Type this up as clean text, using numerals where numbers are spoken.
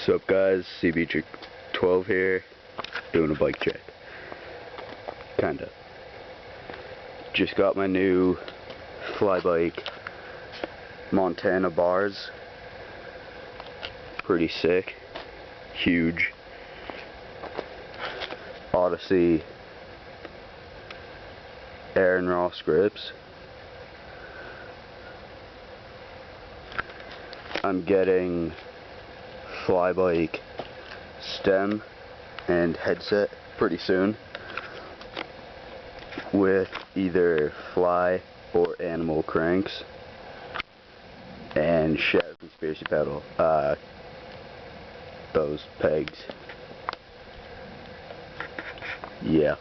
Sup guys, CBG12 here, doing a bike check. Kinda. Just got my new Flybike Montana bars. Pretty sick. Huge. Odyssey Aaron Ross grips. I'm getting Flybike stem and headset pretty soon with either fly or animal cranks, and Shadow Conspiracy pedal, those pegs. Yeah.